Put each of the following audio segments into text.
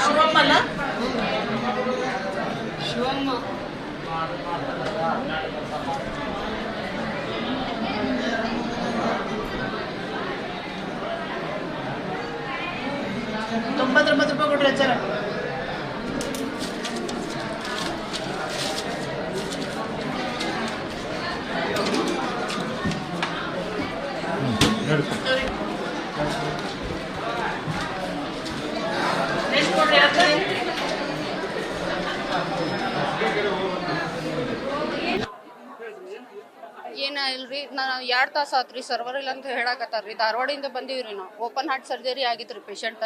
ಶಿವಮ್ಮಲ್ಲ ಶಿವಮ್ಮ ₹99 ಕೊಡ್ರಿ ಹಚ್ಚಾರ. ಎಷ್ಟು ಕೊಡ್ರಿ ಅಕ್ಕ? ಏನ ಇಲ್ರಿ, ನಾನು 2 ತಾಸು ಆತ್ರಿ ಸರ್ವರ್ ಇಲ್ಲ ಅಂತ ಹೇಳಕತ್ತಾರ್ರಿ. ಧಾರವಾಡಿಂದ ಬಂದೀವ್ರಿ ನಾವು. ಓಪನ್ ಹಾರ್ಟ್ ಸರ್ಜರಿ ಆಗಿತ್ರಿ ಪೇಷಂಟ್.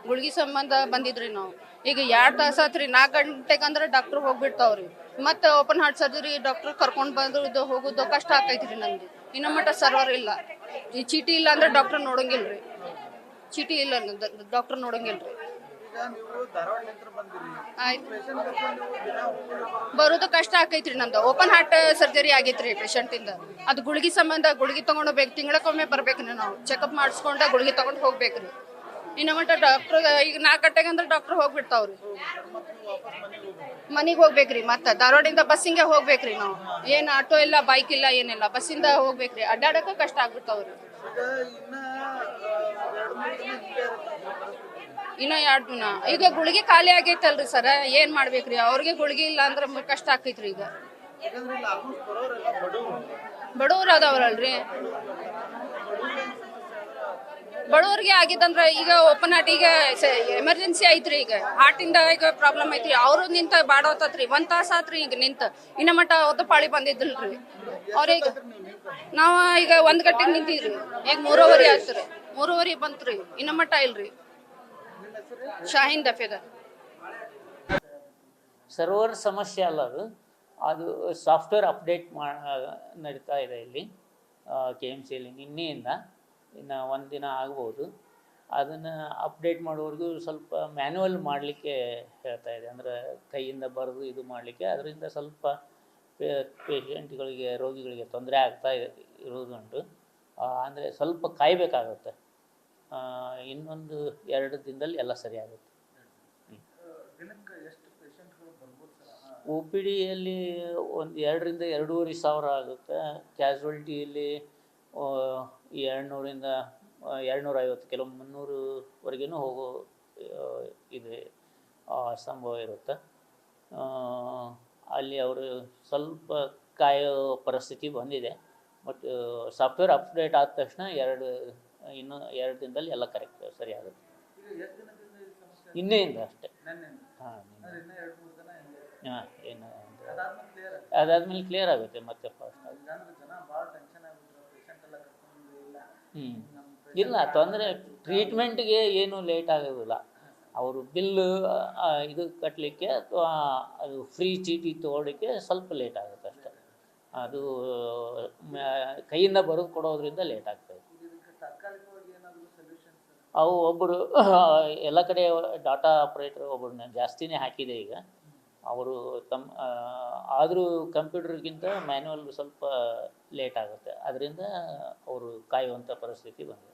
ಗುಳ್ಗಿ ಸಂಬಂಧ ಬಂದಿದ್ರಿ ನಾವು. ಈಗ 2 ತಾಸು ಆತ್ರಿ. 4 ಗಂಟೆಗೆ ಅಂದ್ರೆ ಡಾಕ್ಟರ್ ಹೋಗ್ಬಿಡ್ತಾವ್ರಿ. ಮತ್ತೆ ಓಪನ್ ಹಾರ್ಟ್ ಸರ್ಜರಿ ಡಾಕ್ಟರ್ ಕರ್ಕೊಂಡು ಬಂದು ಹೋಗೋದು ಕಷ್ಟ ಆಕೈತ್ರಿ ನಮ್ಗೆ. ಇನ್ನ ಮಟ್ಟ ಸರ್ವರ್ ಇಲ್ಲ. ಈ ಚೀಟಿ ಇಲ್ಲ ಅಂದ್ರೆ ಡಾಕ್ಟರ್ ನೋಡಂಗಿಲ್ರಿ. ಚೀಟಿ ಇಲ್ಲ ಡಾಕ್ಟರ್ ನೋಡಂಗಿಲ್ರಿ. ಆಯ್ತು, ಬರೋದು ಕಷ್ಟ ಆಕೈತ್ರಿ ನಮ್ದು. ಓಪನ್ ಹಾರ್ಟ್ ಸರ್ಜರಿ ಆಗೈತ್ರಿ ಪೇಷಂಟ್ ಇಂದ. ಅದು ಗುಳ್ಗಿ ಸಂಬಂಧ ಗುಳ್ಗಿ ತಗೊಂಡೋಗ್ಬೇಕು. ತಿಂಗಳಕ್ಕೊಮ್ಮೆ ಬರ್ಬೇಕ್ರಿ ನಾವು. ಚೆಕಪ್ ಮಾಡಿಸ್ಕೊಂಡ ಗುಳ್ಗಿ ತಗೊಂಡ್ ಹೋಗ್ಬೇಕ್ರಿ. ಇನ್ನ ಮಟ್ಟ ಡಾಕ್ಟರ್ ಈಗ 4 ಗಂಟೆಗೆ ಅಂದ್ರೆ ಡಾಕ್ಟರ್ ಹೋಗ್ಬಿಡ್ತಾವ್ರಿ. ಮನಿಗ್ ಹೋಗ್ಬೇಕ್ರಿ. ಮತ್ತೆ ಧಾರವಾಡಿಂದ ಬಸ್ಸಿಂಗೆ ಹೋಗ್ಬೇಕ್ರಿ ನಾವು. ಏನ್ ಆಟೋ ಇಲ್ಲ, ಬೈಕ್ ಇಲ್ಲ, ಏನಿಲ್ಲ. ಬಸ್ಸಿಂದ ಹೋಗ್ಬೇಕ್ರಿ. ಅಡ್ಡಾಡಕ ಕಷ್ಟ ಆಗ್ಬಿಡ್ತಾವ್ರಿ. ಇನ್ನ 2 ದಿನ. ಈಗ ಗುಳಿಗೆ ಖಾಲಿ ಆಗೈತಲ್ರಿ ಸರ, ಏನ್ ಮಾಡ್ಬೇಕ್ರಿ? ಅವ್ರಿಗೆ ಗುಳಿಗೆ ಇಲ್ಲ ಅಂದ್ರೆ ಕಷ್ಟ ಆಕೈತ್ರಿ. ಈಗ ಬಡವ್ರು ಅದಾವ್ರಲ್ರಿ. ಬಡವ್ರಿಗೆ ಆಗಿದಂದ್ರ ಈಗ ಓಪನ್ ಹಾರ್ಟ್ ಈಗ ಎಮರ್ಜೆನ್ಸಿ ಐತ್ರಿ. ಈಗ ಹಾರ್ಟ್ ಇಂದ ಈಗ ಪ್ರಾಬ್ಲಮ್ ಐತ್ರಿ. ಅವ್ರು ನಿಂತ ಬಾಡೋತತ್ರಿ. 1 ತಾಸ ಆತ್ರಿ ಈಗ ನಿಂತ. ಇನ್ನ ಮಟ್ಟ ಅವ್ರದ್ದು ಪಾಳಿ ಬಂದಿದ್ದಿಲ್ರಿ. ಅವ್ರೀಗ ನಾವ ಈಗ 1 ಗಂಟೆಗೆ ನಿಂತಿದ್ರಿ. ಈಗ 3:30 ಆತ್ರಿ. 3:30 ಬಂತ್ರಿ. ಇನ್ನ ಮಟ್ಟ ಇಲ್ರಿ. ಶಾಹಿನ್ ದಫೇದಾರ್. ಸರ್ವರ್ ಸಮಸ್ಯೆ ಅಲ್ಲ, ಅದು ಸಾಫ್ಟ್ವೇರ್ ಅಪ್ಡೇಟ್ ನಡೀತಾ ಇದೆ ಇಲ್ಲಿ KMCಯಲ್ಲಿ ನಿನ್ನೆಯಿಂದ. ಇನ್ನು 1 ದಿನ ಆಗ್ಬೋದು. ಅದನ್ನು ಅಪ್ಡೇಟ್ ಮಾಡೋವರೆಗೂ ಸ್ವಲ್ಪ ಮ್ಯಾನ್ಯುವಲ್ ಮಾಡಲಿಕ್ಕೆ ಹೇಳ್ತಾ ಇದೆ. ಅಂದರೆ ಕೈಯಿಂದ ಬರೆದು ಇದು ಮಾಡಲಿಕ್ಕೆ. ಅದರಿಂದ ಸ್ವಲ್ಪ ಪೇಷಂಟ್ಗಳಿಗೆ, ರೋಗಿಗಳಿಗೆ ತೊಂದರೆ ಆಗ್ತಾ ಇರೋದುಂಟು. ಅಂದರೆ ಸ್ವಲ್ಪ ಕಾಯಬೇಕಾಗುತ್ತೆ. ಇನ್ನೊಂದು 2 ದಿನದಲ್ಲಿ ಎಲ್ಲ ಸರಿಯಾಗುತ್ತೆ. OPDಯಲ್ಲಿ ಒಂದು 2ರಿಂದ 2.5 ಸಾವಿರ ಆಗುತ್ತೆ. ಕ್ಯಾಶುವಲ್ಟಿಯಲ್ಲಿ 200ರಿಂದ 250, ಕೆಲವು 300ವರೆಗೂ ಹೋಗೋ ಇದೆ ಸಂಭವ ಇರುತ್ತೆ. ಅಲ್ಲಿ ಅವರು ಸ್ವಲ್ಪ ಕಾಯೋ ಪರಿಸ್ಥಿತಿ ಬಂದಿದೆ. ಬಟ್ ಸಾಫ್ಟ್ವೇರ್ ಅಪ್ಡೇಟ್ ಆದ ತಕ್ಷಣ ಇನ್ನೂ 2 ದಿನದಲ್ಲಿ ಎಲ್ಲ ಕರೆಕ್ಟ್ ಸರಿಯಾಗುತ್ತೆ. ನಿನ್ನೆಯಿಂದ ಅಷ್ಟೇ. ಹಾಂ, ಹಾಂ, ಏನು ಅದಾದ್ಮೇಲೆ ಕ್ಲಿಯರ್ ಆಗುತ್ತೆ ಮತ್ತೆ ಫಾಸ್ಟ್ ಆಗಿ. ಇಲ್ಲ ತೊಂದರೆ, ಟ್ರೀಟ್ಮೆಂಟ್ಗೆ ಏನು ಲೇಟ್ ಆಗೋದಿಲ್ಲ. ಅವರು ಬಿಲ್ಲು ಇದು ಕಟ್ಟಲಿಕ್ಕೆ ಅಥವಾ ಅದು ಫ್ರೀ ಚೀಟಿ ತೊಗೊಳ್ಳಿಕ್ಕೆ ಸ್ವಲ್ಪ ಲೇಟ್ ಆಗುತ್ತೆ ಅಷ್ಟೇ. ಅದು ಕೈಯಿಂದ ಬರೆದು ಕೊಡೋದ್ರಿಂದ ಲೇಟ್ ಆಗ್ತದೆ. ಅವು ಒಬ್ಬರು ಎಲ್ಲ ಕಡೆ ಡಾಟಾ ಆಪ್ರೇಟರ್ ಒಬ್ಬರನ್ನ ಜಾಸ್ತಿನೇ ಹಾಕಿದೆ ಈಗ. ಅವರು ಆದರೂ ಕಂಪ್ಯೂಟರ್ಗಿಂತ ಮ್ಯಾನ್ಯುವಲ್ ಸ್ವಲ್ಪ ಲೇಟ್ ಆಗುತ್ತೆ. ಅದರಿಂದ ಅವರು ಕಾಯುವಂಥ ಪರಿಸ್ಥಿತಿ ಬಂದಿದೆ.